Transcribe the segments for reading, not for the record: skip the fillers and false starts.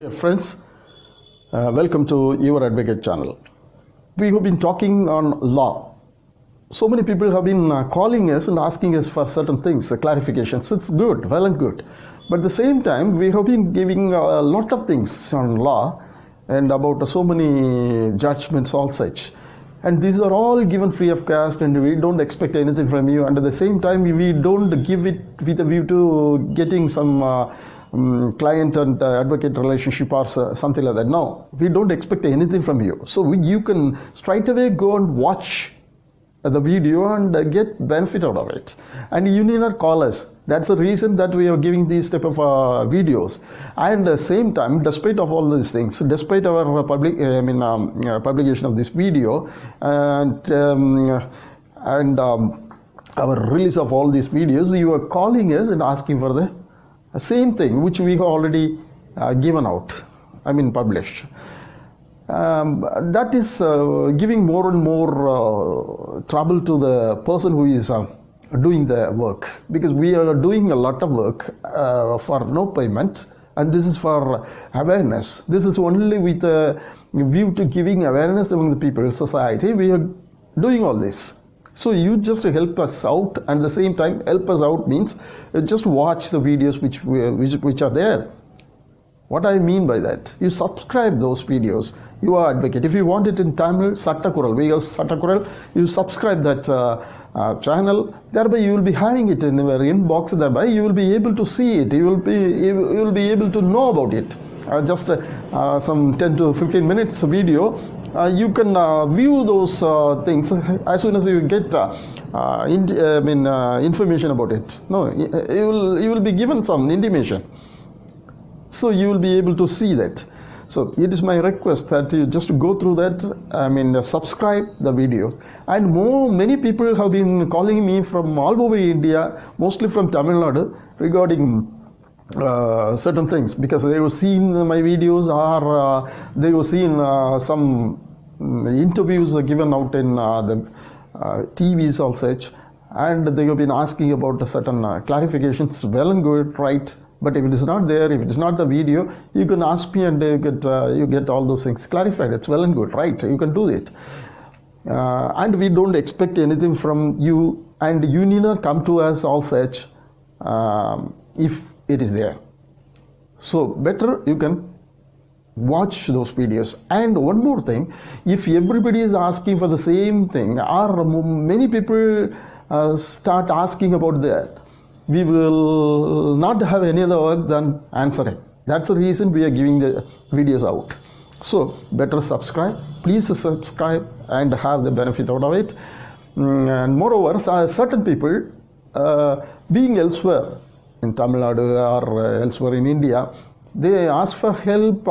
Dear friends, welcome to Your Advocate channel. We have been talking on law. So many people have been calling us and asking us for certain things, clarifications. It's good, well and good. But at the same time, we have been giving a lot of things on law and about so many judgments, all such. And these are all given free of cost, and we don't expect anything from you. And at the same time, we don't give it with a view to getting some client and advocate relationship or something like that. No, we don't expect anything from you. So you can straight away go and watch the video and get benefit out of it. And you need not call us. That's the reason that we are giving these type of videos. And at the same time, despite of all these things, despite our publication of this video and our release of all these videos, you are calling us and asking for the same thing which we have already given out, published. That is giving more and more trouble to the person who is doing the work, because we are doing a lot of work for no payment, and this is for awareness. This is only with a view to giving awareness among the people, society. We are doing all this. So you just help us out, and at the same time, help us out means just watch the videos which are there. What I mean by that, you subscribe those videos. You are advocate. If you want it in Tamil, Sattakural, we have Sattakural. You subscribe that channel. Thereby you will be having it in your inbox. Thereby you will be able to see it. You will be able to know about it. Just some 10 to 15 minutes video. You can view those things as soon as you get information about it. No, you will be given some intimation. So you will be able to see that. So it is my request that you just go through that, subscribe the video. And many people have been calling me from all over India, mostly from Tamil Nadu, regarding certain things, because they have seen my videos, or they have seen some interviews given out in the TVs or such, and they have been asking about certain clarifications. Well and good, right? But if it is not there, if it is not the video, you can ask me and you get all those things clarified. It's well and good, right? You can do it. And we don't expect anything from you, and you need not come to us all such if it is there. So better you can watch those videos. And one more thing, if everybody is asking for the same thing, or many people start asking about that, we will not have any other work than answering. That's the reason we are giving the videos out. So better subscribe. Please subscribe and have the benefit out of it. And moreover, certain people being elsewhere in Tamil Nadu or elsewhere in India, they ask for help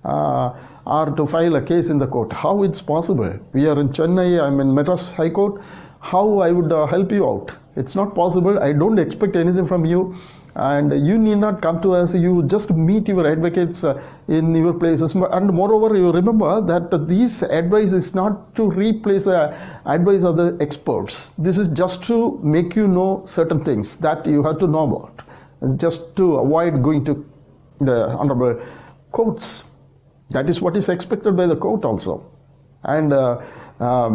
or to file a case in the court. How it's possible? We are in Chennai, I'm in Madras High Court. How I would help you out? It's not possible. I don't expect anything from you, and you need not come to us. You just meet your advocates in your places. And moreover, you remember that this advice is not to replace the advice of the experts. This is just to make you know certain things that you have to know about. It's just to avoid going to the honorable courts. That is what is expected by the court also. And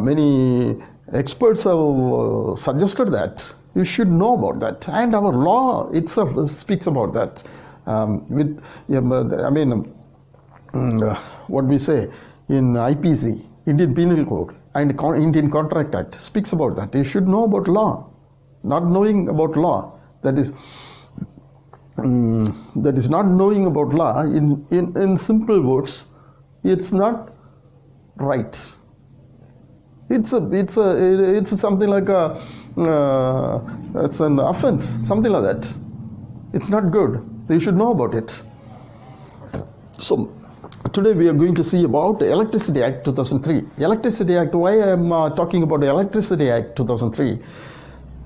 many experts have suggested that you should know about that, and our law itself speaks about that. What we say in IPC, Indian Penal Code, and Indian Contract Act speaks about that. You should know about law. Not knowing about law, that is not knowing about law. In simple words, it's not right. It's something like it's an offense, something like that. It's not good. You should know about it. So today we are going to see about Electricity Act 2003. Electricity Act. Why I am talking about the Electricity Act 2003?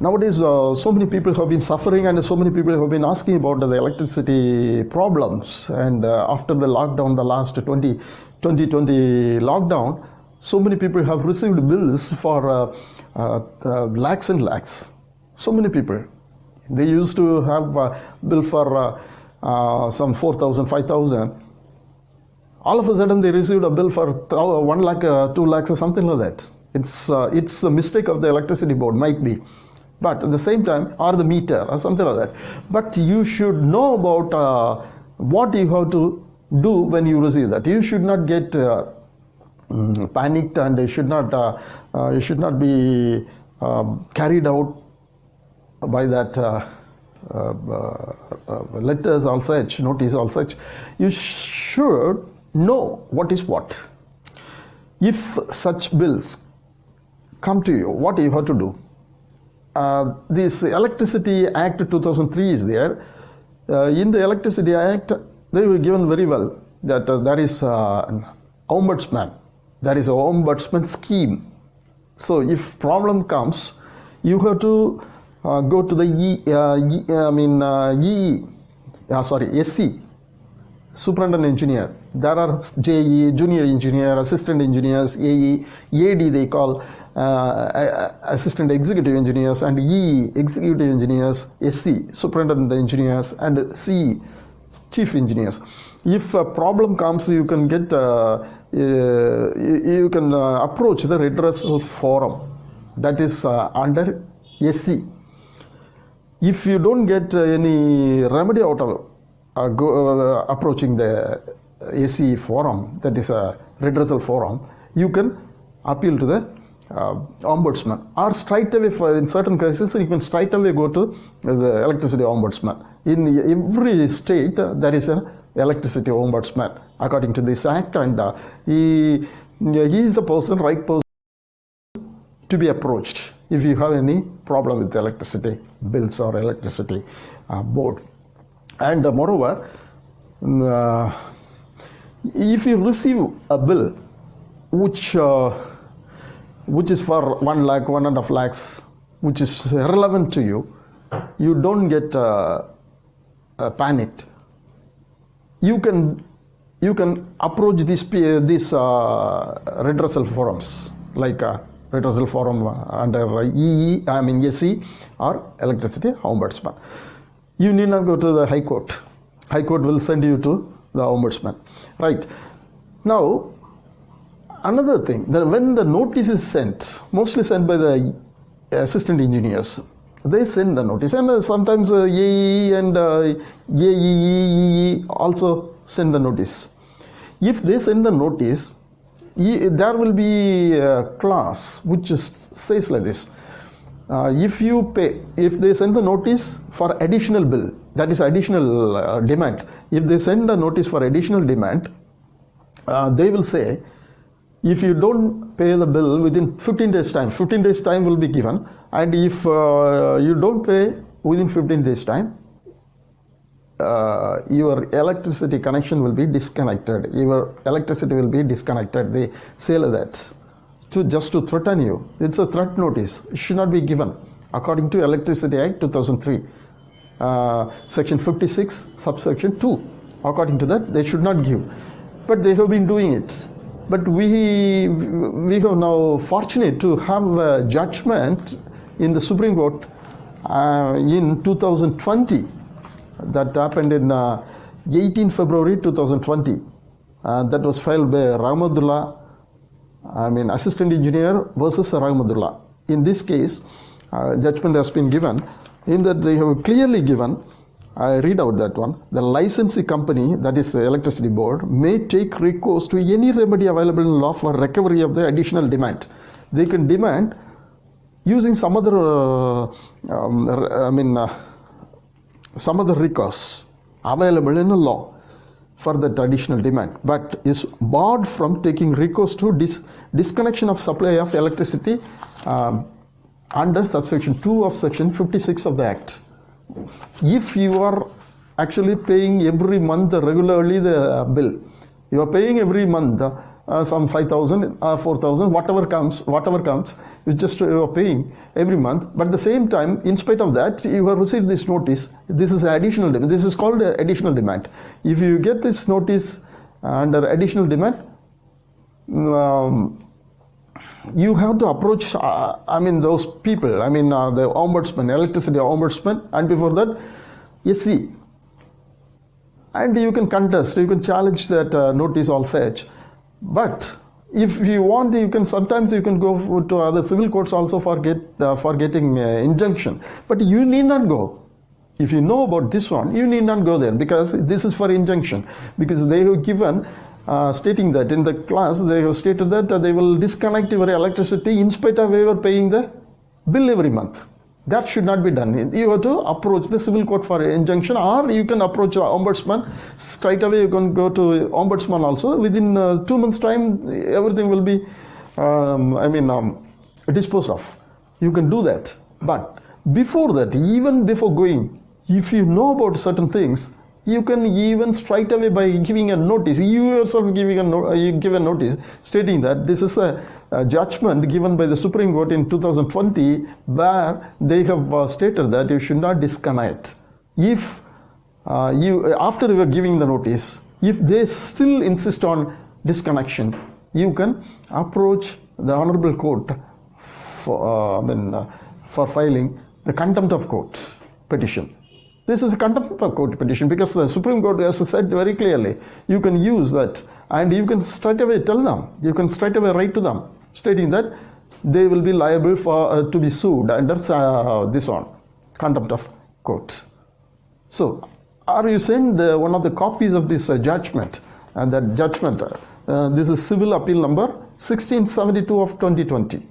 Nowadays, so many people have been suffering, and so many people have been asking about the electricity problems. And after the lockdown, the last 2020 lockdown, so many people have received bills for lakhs and lakhs. So many people. They used to have a bill for some 4,000, 5,000. All of a sudden they received a bill for 1 lakh, 2 lakhs or something like that. It's a mistake of the electricity board, might be. But at the same time, or the meter or something like that. But you should know about what you have to do when you receive that. You should not get panicked, and you should not be carried out by that letters or such, notice or such. You should know what is what. If such bills come to you, what you have to do? This Electricity Act 2003 is there. In the Electricity Act, they were given very well that there is an ombudsman. There is an ombudsman scheme. So if problem comes, you have to go to the SC, superintendent engineer. There are JE, junior engineer, assistant engineers, AE, AD they call assistant executive engineers, and EE, executive engineers, SC, superintendent engineers, and CE, chief engineers. If a problem comes, you can get approach the redressal forum, that is under SC. If you don't get any remedy out of approaching the SC forum, that is a redressal forum, you can appeal to the ombudsman, or straight away, in certain cases you can straight away go to the electricity ombudsman. In every state there is an electricity ombudsman according to this act, and he is the right person to be approached if you have any problem with electricity bills or electricity board. And moreover, if you receive a bill which is for 1 lakh, 1.5 lakhs, which is relevant to you, you don't get panicked. You can approach these redressal forums, like redressal forum under EE, SC, or electricity ombudsman. You need not go to the High Court. High Court will send you to the ombudsman. Right. Now, another thing, when the notice is sent, mostly sent by the assistant engineers, they send the notice, and sometimes AE and AEE also send the notice. If they send the notice, there will be a clause which says like this: if you pay, if they send the notice for additional bill, that is additional demand. If they send a notice for additional demand, they will say, if you don't pay the bill within 15 days time, 15 days time will be given, and if you don't pay within 15 days time, your electricity connection will be disconnected. Your electricity will be disconnected. They say like that, just to threaten you. It's a threat notice. It should not be given according to Electricity Act 2003, section 56, subsection 2. According to that, they should not give, but they have been doing it. But we have now fortunate to have a judgment in the Supreme Court in 2020. That happened in 18 February 2020. That was filed by Rahmatullah, assistant engineer versus Rahmatullah. In this case, judgment has been given in that they have clearly given, I read out that one, the licensee company, that is the electricity board, may take recourse to any remedy available in law for recovery of the additional demand. They can demand using some other some other recourse available in the law for that additional demand, but is barred from taking recourse to disconnection of supply of electricity under subsection 2 of section 56 of the Act. If you are actually paying every month regularly the bill, you are paying every month some 5,000 or 4,000, whatever comes, you just you are paying every month. But at the same time, in spite of that, you have received this notice. This is additional demand. This is called additional demand. If you get this notice under additional demand, you have to approach, those people, the ombudsman, electricity ombudsman, and before that, SC. and you can contest, you can challenge that notice all such. But if you want, you can sometimes you can go to other civil courts also for getting injunction, but you need not go. If you know about this one, you need not go there, because this is for injunction, because they have given stating that in the class they have stated that they will disconnect your electricity in spite of you paying the bill every month. That should not be done. You have to approach the civil court for injunction, or you can approach the ombudsman. Straight away you can go to ombudsman also. Within 2 months time, everything will be disposed of. You can do that. But before that, even before going, if you know about certain things, you can even straight away by giving a notice, you yourself you give a notice stating that this is a judgment given by the Supreme Court in 2020, where they have stated that you should not disconnect. If after you are giving the notice, if they still insist on disconnection, you can approach the Honorable Court for filing the contempt of court petition. This is a contempt of court petition, because the Supreme Court has said very clearly, you can use that, and you can straight away tell them, you can straight away write to them, stating that they will be liable for to be sued under this one, contempt of court. So, or you send one of the copies of this judgment, and that judgment, this is Civil Appeal number 1672 of 2020.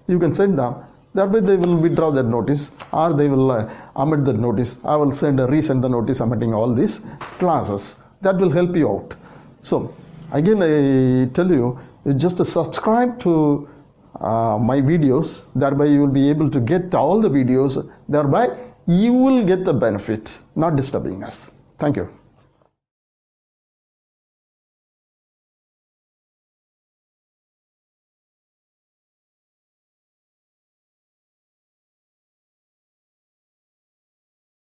You can send them. That way they will withdraw that notice, or they will amend the notice. I will resend the notice amending all these clauses. That will help you out. So again, I tell you, just subscribe to my videos. Thereby you will be able to get all the videos. Thereby you will get the benefits, not disturbing us. Thank you.